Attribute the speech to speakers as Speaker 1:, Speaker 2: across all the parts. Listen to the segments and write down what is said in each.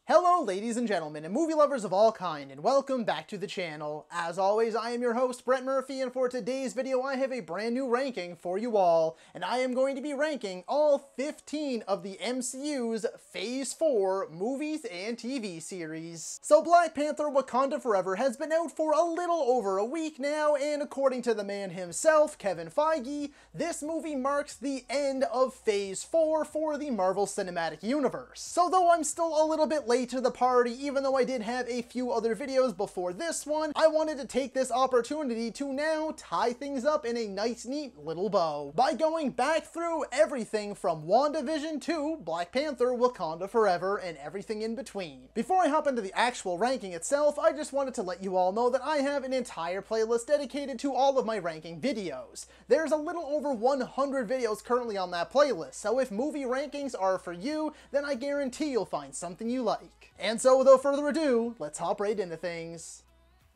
Speaker 1: Hello ladies and gentlemen and movie lovers of all kind, and welcome back to the channel. As always, I am your host Brett Murphy, and for today's video I have a brand new ranking for you all, and I am going to be ranking all 15 of the MCU's Phase 4 movies and TV series. So Black Panther Wakanda Forever has been out for a little over a week now, and according to the man himself, Kevin Feige, this movie marks the end of Phase 4 for the Marvel Cinematic Universe. So though I'm still a little bit late to the party, even though I did have a few other videos before this one, I wanted to take this opportunity to now tie things up in a nice neat little bow by going back through everything from WandaVision to Black Panther Wakanda Forever and everything in between. Before I hop into the actual ranking itself, I just wanted to let you all know that I have an entire playlist dedicated to all of my ranking videos. There's a little over 100 videos currently on that playlist, so if movie rankings are for you, then I guarantee you'll find something you like. And so without further ado, let's hop right into things.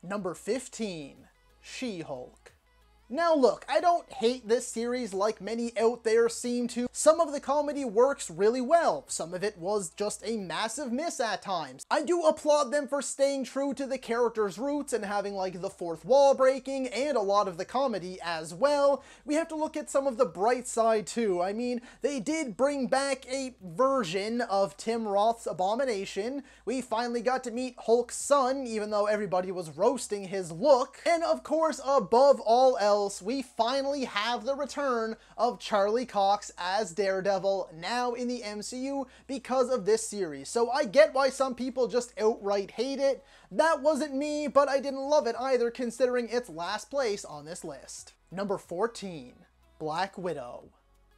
Speaker 1: Number 15, She-Hulk. Now look, I don't hate this series like many out there seem to. Some of the comedy works really well. Some of it was just a massive miss at times. I do applaud them for staying true to the characters' roots and having like the fourth wall breaking and a lot of the comedy as well. We have to look at some of the bright side too. I mean, they did bring back a version of Tim Roth's Abomination. We finally got to meet Hulk's son, even though everybody was roasting his look. And of course, above all else, we finally have the return of Charlie Cox as Daredevil now in the MCU because of this series. So I get why some people just outright hate it. That wasn't me, but I didn't love it either considering its last place on this list. Number 14, Black Widow.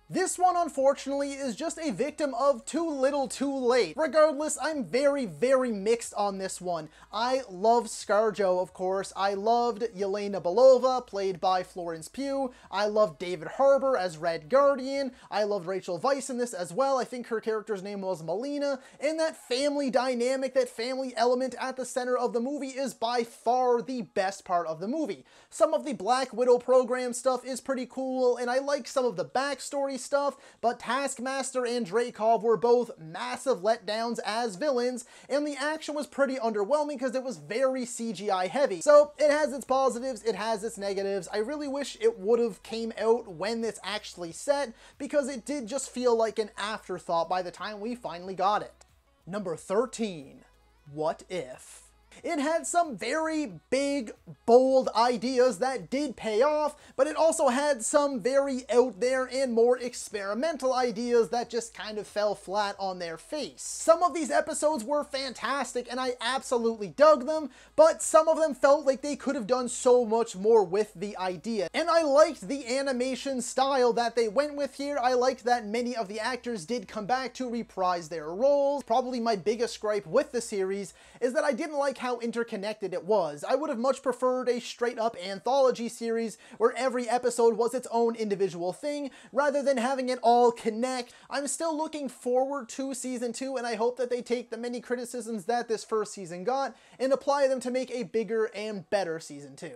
Speaker 1: This one, unfortunately, is just a victim of too little too late. Regardless, I'm very, very mixed on this one. I love ScarJo, of course. I loved Yelena Belova, played by Florence Pugh. I loved David Harbour as Red Guardian. I loved Rachel Weisz in this as well. I think her character's name was Melina. And that family dynamic, that family element at the center of the movie is by far the best part of the movie. Some of the Black Widow program stuff is pretty cool, and I like some of the backstory stuff, but Taskmaster and Dreykov were both massive letdowns as villains, and the action was pretty underwhelming because it was very CGI heavy. So it has its positives, it has its negatives. I really wish it would have came out when it's actually set, because it did just feel like an afterthought by the time we finally got it. Number 13, What If? It had some very big, bold ideas that did pay off, but it also had some very out there and more experimental ideas that just kind of fell flat on their face. Some of these episodes were fantastic and I absolutely dug them, but some of them felt like they could have done so much more with the idea. And I liked the animation style that they went with here. I liked that many of the actors did come back to reprise their roles. Probably my biggest gripe with the series is that I didn't like how interconnected it was. I would have much preferred a straight up anthology series where every episode was its own individual thing rather than having it all connect. I'm still looking forward to season 2, and I hope that they take the many criticisms that this first season got and apply them to make a bigger and better season 2.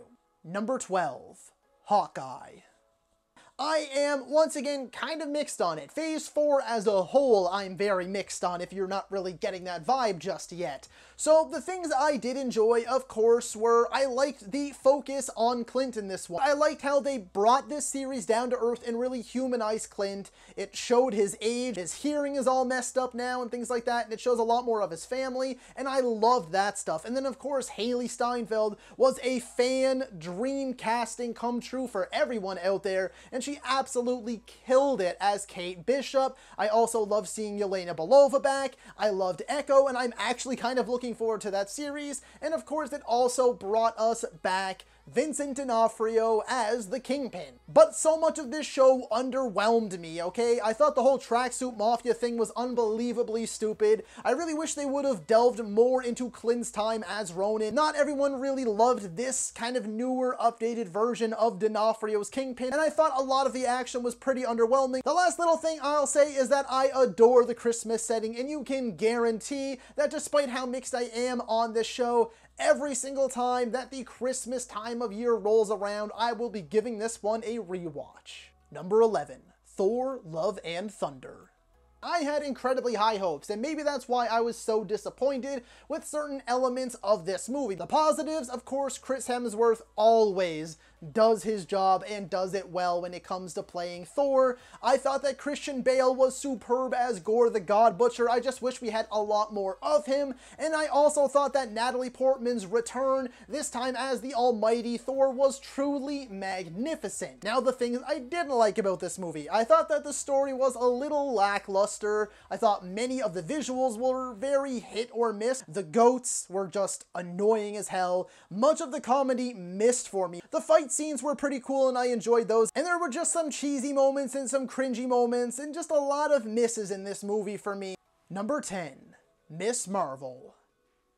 Speaker 1: Number 12, Hawkeye. I am, once again, kind of mixed on it. Phase 4 as a whole, I'm very mixed on if you're not really getting that vibe just yet. So the things I did enjoy, of course, were I liked the focus on Clint in this one. I liked how they brought this series down to earth and really humanized Clint. It showed his age, his hearing is all messed up now and things like that, and it shows a lot more of his family, and I loved that stuff. And then, of course, Haley Steinfeld was a fan dream casting come true for everyone out there, and she absolutely killed it as Kate Bishop. I also love seeing Yelena Belova back. I loved Echo, and I'm actually kind of looking forward to that series. And of course, it also brought us back Vincent D'Onofrio as the Kingpin. But so much of this show underwhelmed me, okay? I thought the whole tracksuit mafia thing was unbelievably stupid. I really wish they would have delved more into Clint's time as Ronin. Not everyone really loved this kind of newer, updated version of D'Onofrio's Kingpin, and I thought a lot of the action was pretty underwhelming. The last little thing I'll say is that I adore the Christmas setting, and you can guarantee that despite how mixed I am on this show, every single time that the Christmas time of year rolls around, I will be giving this one a rewatch. Number 11, Thor: Love and Thunder. I had incredibly high hopes, and maybe that's why I was so disappointed with certain elements of this movie. The positives, of course, Chris Hemsworth always does his job and does it well when it comes to playing Thor. I thought that Christian Bale was superb as Gore the God Butcher. I just wish we had a lot more of him. And I also thought that Natalie Portman's return, this time as the almighty Thor, was truly magnificent. Now, the things I didn't like about this movie. I thought that the story was a little lackluster. I thought many of the visuals were very hit or miss. The goats were just annoying as hell. Much of the comedy missed for me. The fight scenes were pretty cool and I enjoyed those, and there were just some cheesy moments and some cringy moments and just a lot of misses in this movie for me. Number 10, Miss Marvel.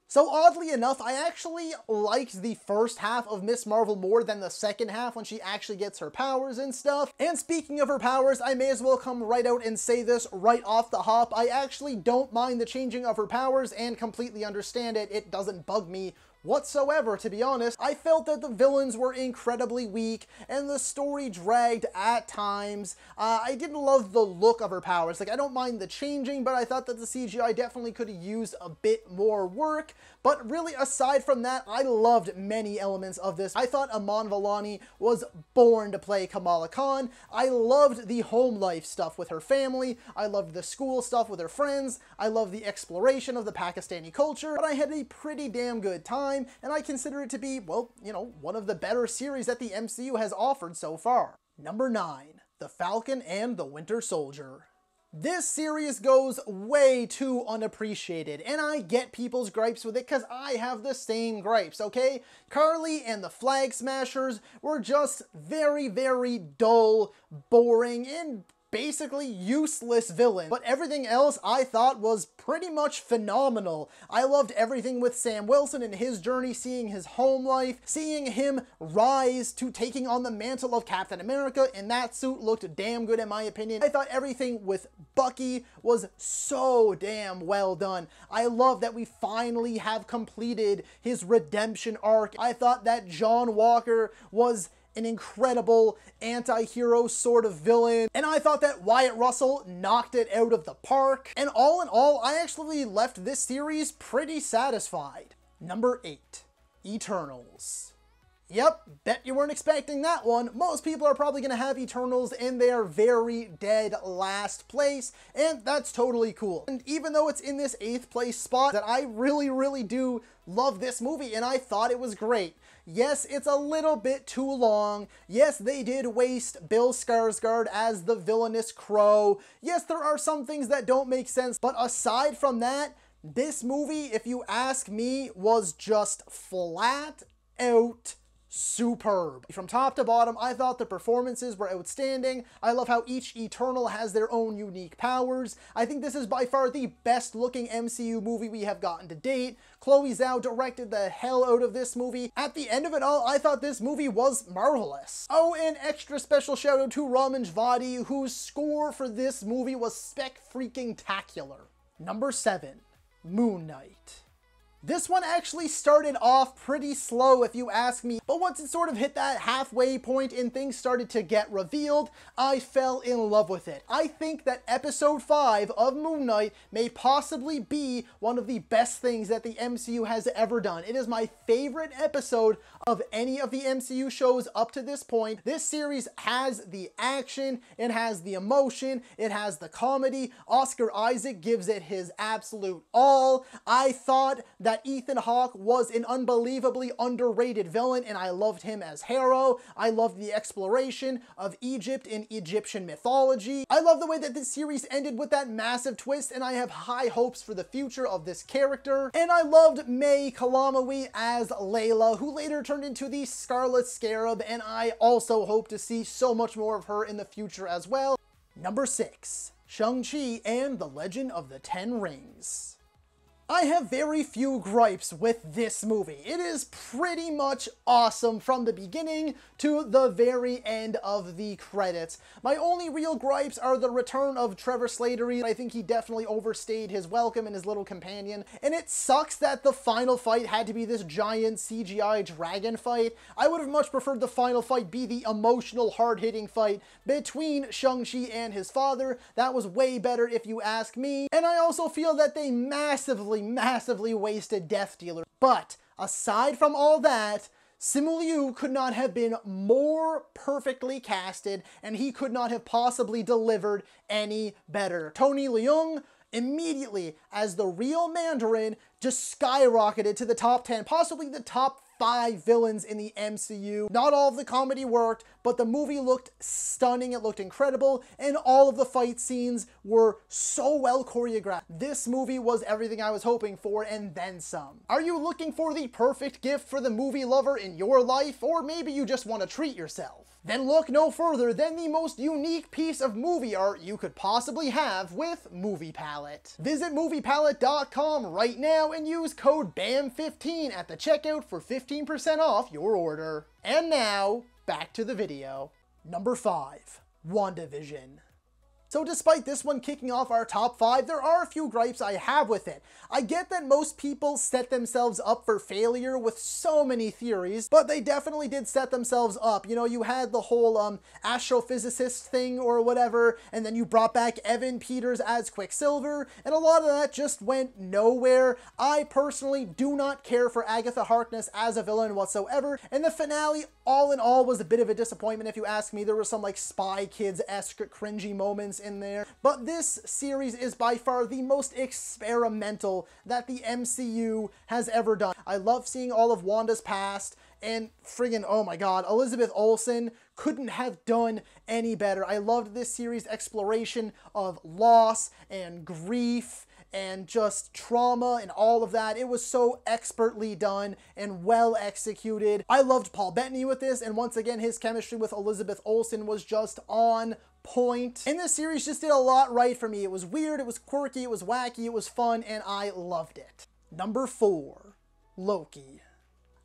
Speaker 1: So oddly enough, I actually liked the first half of Miss Marvel more than the second half when she actually gets her powers and stuff. And speaking of her powers, I may as well come right out and say this right off the hop. I actually don't mind the changing of her powers and completely understand it. It doesn't bug me whatsoever, to be honest. I felt that the villains were incredibly weak and the story dragged at times. I didn't love the look of her powers. Like, I don't mind the changing, but I thought that the CGI definitely could have used a bit more work. But really, aside from that, I loved many elements of this. I thought Iman Vellani was born to play Kamala Khan. I loved the home life stuff with her family. I loved the school stuff with her friends. I loved the exploration of the Pakistani culture. But I had a pretty damn good time, and I consider it to be, well, you know, one of the better series that the MCU has offered so far. Number 9, The Falcon and the Winter Soldier. This series goes way too unappreciated, and I get people's gripes with it because I have the same gripes, okay? Carly and the Flag Smashers were just very, very dull, boring, and basically useless villain, but everything else I thought was pretty much phenomenal. I loved everything with Sam Wilson and his journey, seeing his home life, seeing him rise to taking on the mantle of Captain America in that suit looked damn good in my opinion. I thought everything with Bucky was so damn well done. I love that we finally have completed his redemption arc. I thought that John Walker was an incredible anti-hero sort of villain, and I thought that Wyatt Russell knocked it out of the park. And all in all, I actually left this series pretty satisfied. Number 8, Eternals. Yep, bet you weren't expecting that one. Most people are probably going to have Eternals in their very dead last place, and that's totally cool. And even though it's in this 8th place spot, that I really do love this movie, and I thought it was great. Yes, it's a little bit too long. Yes, they did waste Bill Skarsgård as the villainous crow. Yes, there are some things that don't make sense, but aside from that, this movie, if you ask me, was just flat out superb. From top to bottom, I thought the performances were outstanding. I love how each Eternal has their own unique powers. I think this is by far the best looking MCU movie we have gotten to date. Chloe Zhao directed the hell out of this movie. At the end of it all, I thought this movie was marvelous. Oh, and extra special shout out to Ramin Djawadi, whose score for this movie was spec-freaking-tacular. Number 7, Moon Knight. This one actually started off pretty slow if you ask me, but once it sort of hit that halfway point and things started to get revealed, I fell in love with it. I think that episode 5 of Moon Knight may possibly be one of the best things that the MCU has ever done. It is my favorite episode of any of the MCU shows up to this point. This series has the action, it has the emotion, it has the comedy. Oscar Isaac gives it his absolute all. I thought that Ethan Hawke was an unbelievably underrated villain, and I loved him as Harrow. I loved the exploration of Egypt in Egyptian mythology. I love the way that this series ended with that massive twist, and I have high hopes for the future of this character. And I loved May Kalamawi as Layla, who later turned into the Scarlet Scarab, and I also hope to see so much more of her in the future as well. Number 6, Shang-Chi and the Legend of the Ten Rings. I have very few gripes with this movie. It is pretty much awesome from the beginning to the very end of the credits. My only real gripes are the return of Trevor Slattery. I think he definitely overstayed his welcome and his little companion. And it sucks that the final fight had to be this giant CGI dragon fight. I would have much preferred the final fight be the emotional, hard-hitting fight between Shang-Chi and his father. That was way better if you ask me. And I also feel that they massively wasted Death Dealer. But aside from all that, Simu Liu could not have been more perfectly casted, and he could not have possibly delivered any better. Tony Leung, immediately as the real Mandarin, just skyrocketed to the top 10, possibly the top 5 villains in the MCU. Not all of the comedy worked, but the movie looked stunning, it looked incredible, and all of the fight scenes were so well choreographed. This movie was everything I was hoping for, and then some. Are you looking for the perfect gift for the movie lover in your life, or maybe you just want to treat yourself? Then look no further than the most unique piece of movie art you could possibly have with Movie Palette. Visit moviepalette.com right now and use code BAM15 at the checkout for 15% off your order. And now, back to the video. Number 5, WandaVision. So despite this one kicking off our top 5, there are a few gripes I have with it. I get that most people set themselves up for failure with so many theories, but they definitely did set themselves up. You know, you had the whole astrophysicist thing or whatever, and then you brought back Evan Peters as Quicksilver, and a lot of that just went nowhere. I personally do not care for Agatha Harkness as a villain whatsoever, and the finale, all in all, was a bit of a disappointment if you ask me. There were some like Spy Kids-esque cringy moments in there, but this series is by far the most experimental that the MCU has ever done. I love seeing all of Wanda's past, and friggin', oh my god, Elizabeth Olsen couldn't have done any better. I loved this series' exploration of loss and grief and just trauma and all of that. It was so expertly done and well executed. I loved Paul Bettany with this, and once again, his chemistry with Elizabeth Olsen was just on point. And this series just did a lot right for me. It was weird, it was quirky, it was wacky, it was fun, and I loved it. Number 4, Loki.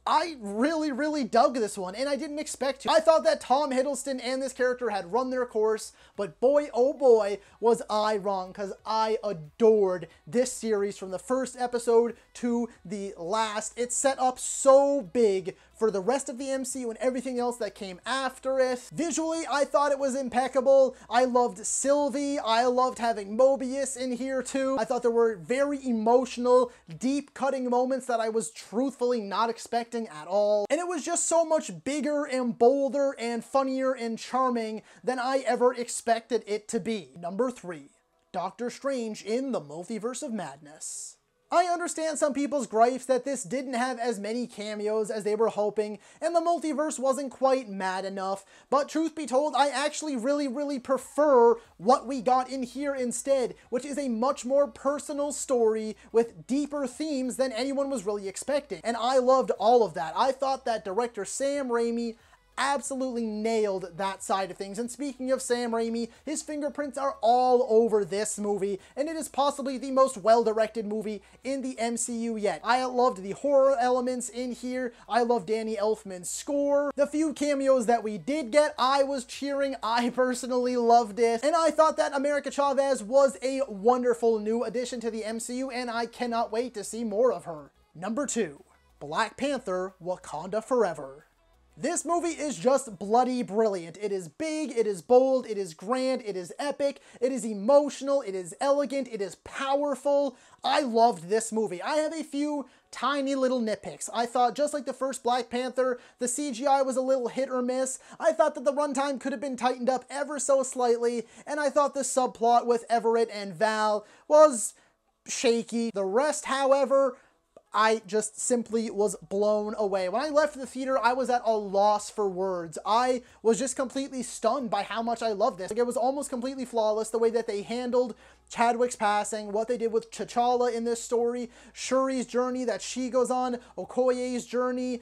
Speaker 1: I really dug this one, and I didn't expect to. I thought that Tom Hiddleston and this character had run their course, but boy, oh boy, was I wrong, because I adored this series from the first episode to the last. It's set up so big for the rest of the MCU and everything else that came after it. Visually, I thought it was impeccable. I loved Sylvie. I loved having Mobius in here too. I thought there were very emotional, deep-cutting moments that I was truthfully not expecting at all. And it was just so much bigger and bolder and funnier and charming than I ever expected it to be. Number 3, Doctor Strange in the Multiverse of Madness. I understand some people's gripes that this didn't have as many cameos as they were hoping, and the multiverse wasn't quite mad enough, but truth be told, I actually really prefer what we got in here instead, which is a much more personal story with deeper themes than anyone was really expecting, and I loved all of that. I thought that director Sam Raimi absolutely nailed that side of things. And speaking of Sam Raimi, his fingerprints are all over this movie, and it is possibly the most well-directed movie in the MCU yet. I loved the horror elements in here. I loved Danny Elfman's score. The few cameos that we did get, I was cheering. I personally loved it. And I thought that America Chavez was a wonderful new addition to the MCU, and I cannot wait to see more of her. Number 2, Black Panther Wakanda Forever. This movie is just bloody brilliant. It is big, it is bold, it is grand, it is epic, it is emotional, it is elegant, it is powerful. I loved this movie. I have a few tiny little nitpicks. I thought, just like the first Black Panther, the CGI was a little hit or miss. I thought that the runtime could have been tightened up ever so slightly, and I thought the subplot with Everett and Val was shaky. The rest, however, I just simply was blown away. When I left the theater, I was at a loss for words. I was just completely stunned by how much I loved this. Like, it was almost completely flawless, the way that they handled Chadwick's passing, what they did with T'Challa in this story, Shuri's journey that she goes on, Okoye's journey,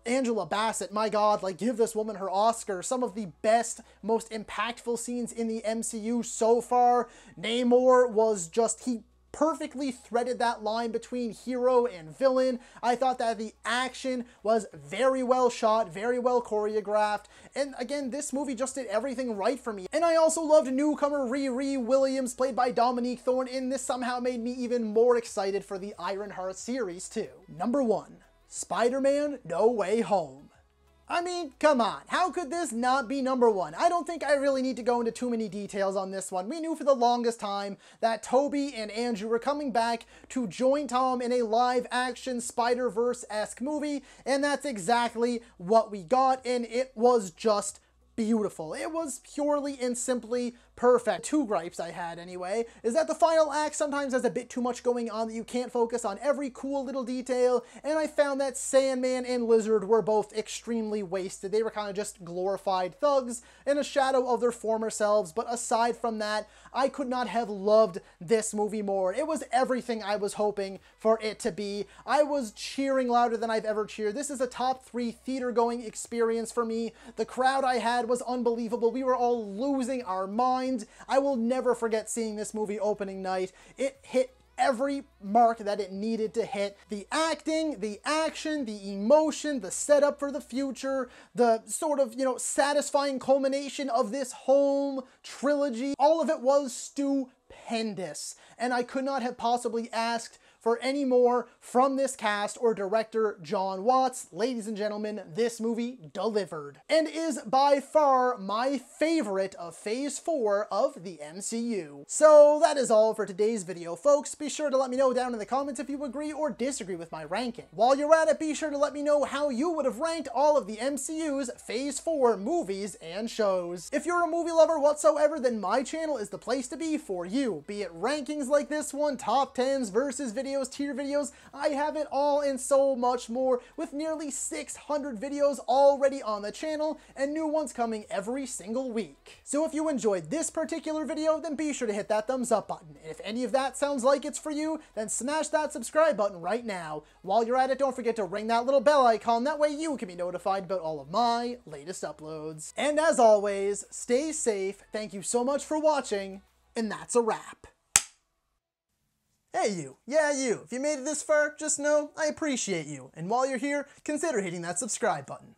Speaker 1: Angela Bassett, my god, like, give this woman her Oscar. Some of the best, most impactful scenes in the MCU so far. Namor was just, he perfectly threaded that line between hero and villain. I thought that the action was very well shot, very well choreographed, and again, this movie just did everything right for me. And I also loved newcomer Riri Williams, played by Dominique Thorne, and this somehow made me even more excited for the Ironheart series too. Number 1, SpiderMan No Way Home. I mean, come on, how could this not be number 1? I don't think I really need to go into too many details on this one. We knew for the longest time that Tobey and Andrew were coming back to join Tom in a live-action Spider-Verse-esque movie, and that's exactly what we got, and it was just beautiful. It was purely and simply perfect. 2 gripes I had anyway, is that the final act sometimes has a bit too much going on that you can't focus on every cool little detail, and I found that Sandman and Lizard were both extremely wasted. They were kind of just glorified thugs in a shadow of their former selves, but aside from that, I could not have loved this movie more. It was everything I was hoping for it to be. I was cheering louder than I've ever cheered. This is a top 3 theater-going experience for me. The crowd I had was unbelievable. We were all losing our minds. I will never forget seeing this movie opening night. It hit every mark that it needed to hit. The acting, the action, the emotion, the setup for the future, the sort of, satisfying culmination of this home trilogy, all of it was stupendous. And I could not have possibly asked for any more from this cast or director John Watts. Ladies and gentlemen, this movie delivered and is by far my favorite of Phase 4 of the MCU. So that is all for today's video, folks. Be sure to let me know down in the comments if you agree or disagree with my ranking. While you're at it, be sure to let me know how you would have ranked all of the MCU's Phase 4 movies and shows. If you're a movie lover whatsoever, then my channel is the place to be for you. Be it rankings like this one, top 10s versus videos, tier videos, I have it all and so much more, with nearly 600 videos already on the channel and new ones coming every single week. So if you enjoyed this particular video, then be sure to hit that thumbs up button. And if any of that sounds like it's for you, then smash that subscribe button right now. While you're at it, don't forget to ring that little bell icon. That way you can be notified about all of my latest uploads. And as always, stay safe. Thank you so much for watching, and that's a wrap. Hey you, yeah you, if you made it this far, just know I appreciate you, and while you're here, consider hitting that subscribe button.